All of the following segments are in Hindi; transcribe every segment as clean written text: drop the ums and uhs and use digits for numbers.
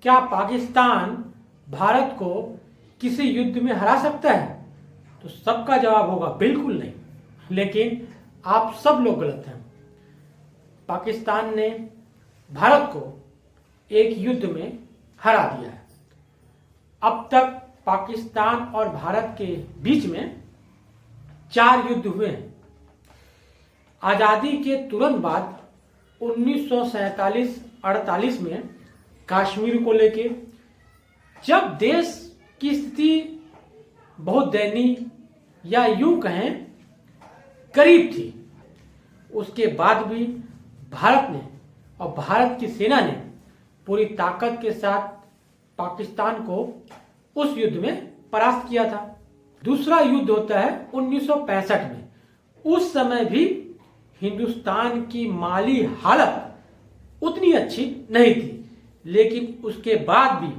क्या पाकिस्तान भारत को किसी युद्ध में हरा सकता है? तो सबका जवाब होगा बिल्कुल नहीं। लेकिन आप सब लोग गलत हैं। पाकिस्तान ने भारत को एक युद्ध में हरा दिया है। अब तक पाकिस्तान और भारत के बीच में 4 युद्ध हुए हैं। आज़ादी के तुरंत बाद 1947-48 में कश्मीर को लेके, जब देश की स्थिति बहुत दयनीय या यूं कहें करीब थी, उसके बाद भी भारत ने और भारत की सेना ने पूरी ताकत के साथ पाकिस्तान को उस युद्ध में परास्त किया था। दूसरा युद्ध होता है 1965 में। उस समय भी हिंदुस्तान की माली हालत उतनी अच्छी नहीं थी, लेकिन उसके बाद भी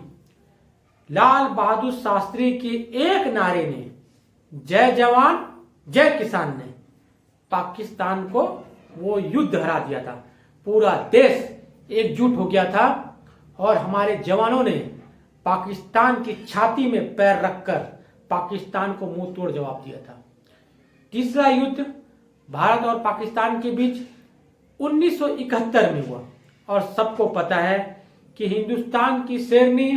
लाल बहादुर शास्त्री के एक नारे ने, जय जवान जय किसान, ने पाकिस्तान को वो युद्ध हरा दिया था। पूरा देश एकजुट हो गया था और हमारे जवानों ने पाकिस्तान की छाती में पैर रखकर पाकिस्तान को मुंह तोड़ जवाब दिया था। तीसरा युद्ध भारत और पाकिस्तान के बीच 1971 में हुआ और सबको पता है कि हिंदुस्तान की शेरनी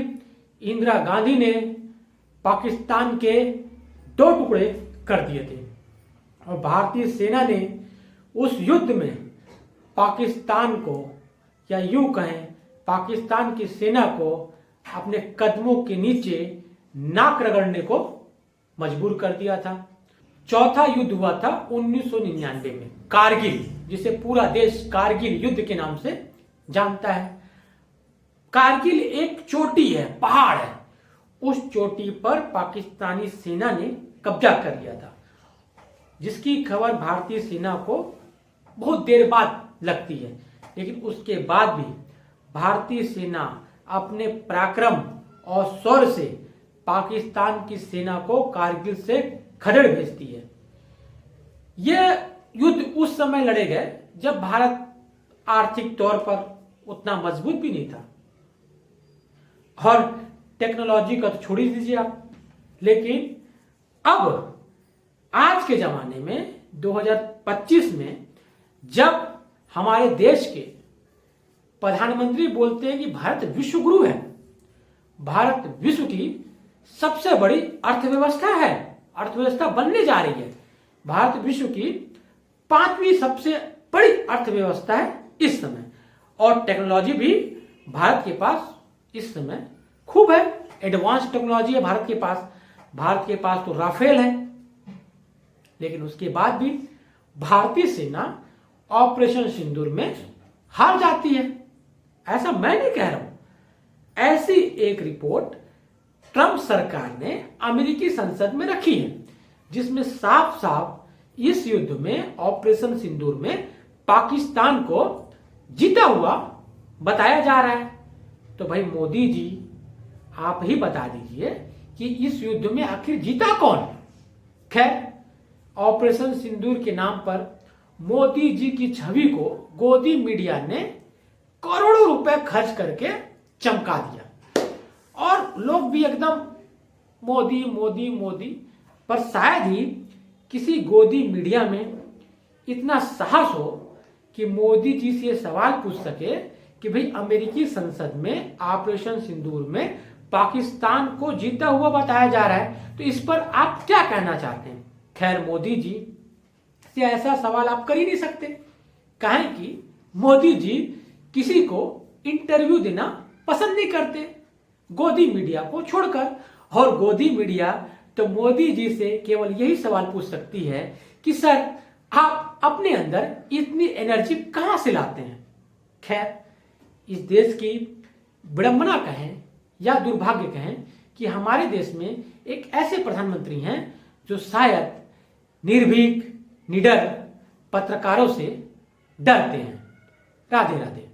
इंदिरा गांधी ने पाकिस्तान के 2 टुकड़े कर दिए थे और भारतीय सेना ने उस युद्ध में पाकिस्तान को, या यूं कहें पाकिस्तान की सेना को, अपने कदमों के नीचे नाक रगड़ने को मजबूर कर दिया था। चौथा युद्ध हुआ था 1999 में, कारगिल, जिसे पूरा देश कारगिल युद्ध के नाम से जानता है। कारगिल एक चोटी है, पहाड़ है। उस चोटी पर पाकिस्तानी सेना ने कब्जा कर लिया था, जिसकी खबर भारतीय सेना को बहुत देर बाद लगती है। लेकिन उसके बाद भी भारतीय सेना अपने पराक्रम और शौर्य से पाकिस्तान की सेना को कारगिल से खदेड़ भेजती है। यह युद्ध उस समय लड़े गए जब भारत आर्थिक तौर पर उतना मजबूत भी नहीं था, और टेक्नोलॉजी का तो छोड़ ही दीजिए आप। लेकिन अब आज के जमाने में 2025 में जब हमारे देश के प्रधानमंत्री बोलते हैं कि भारत विश्व गुरु है, भारत विश्व की सबसे बड़ी अर्थव्यवस्था है, अर्थव्यवस्था बनने जा रही है, भारत विश्व की 5वीं सबसे बड़ी अर्थव्यवस्था है इस समय, और टेक्नोलॉजी भी भारत के पास इस समय खूब है, एडवांस टेक्नोलॉजी है भारत के पास। भारत के पास तो राफेल है। लेकिन उसके बाद भी भारतीय सेना ऑपरेशन सिंदूर में हार जाती है। ऐसा मैं नहीं कह रहा हूं, ऐसी एक रिपोर्ट ट्रंप सरकार ने अमेरिकी संसद में रखी है, जिसमें साफ साफ इस युद्ध में, ऑपरेशन सिंदूर में, पाकिस्तान को जीता हुआ बताया जा रहा है। तो भाई मोदी जी, आप ही बता दीजिए कि इस युद्ध में आखिर जीता कौन? खैर, ऑपरेशन सिंदूर के नाम पर मोदी जी की छवि को गोदी मीडिया ने करोड़ों रुपए खर्च करके चमका दिया और लोग भी एकदम मोदी मोदी मोदी। पर शायद ही किसी गोदी मीडिया में इतना साहस हो कि मोदी जी से सवाल पूछ सके कि भाई अमेरिकी संसद में ऑपरेशन सिंदूर में पाकिस्तान को जीता हुआ बताया जा रहा है, तो इस पर आप क्या कहना चाहते हैं? खैर, मोदी जी से ऐसा सवाल आप कर ही नहीं सकते, काहे कि मोदी जी किसी को इंटरव्यू देना पसंद नहीं करते, गोदी मीडिया को छोड़कर। और गोदी मीडिया तो मोदी जी से केवल यही सवाल पूछ सकती है कि सर, आप अपने अंदर इतनी एनर्जी कहां से लाते हैं? खैर, इस देश की विडंबना कहें या दुर्भाग्य कहें कि हमारे देश में एक ऐसे प्रधानमंत्री हैं जो शायद निर्भीक, निडर पत्रकारों से डरते हैं। राधे राधे।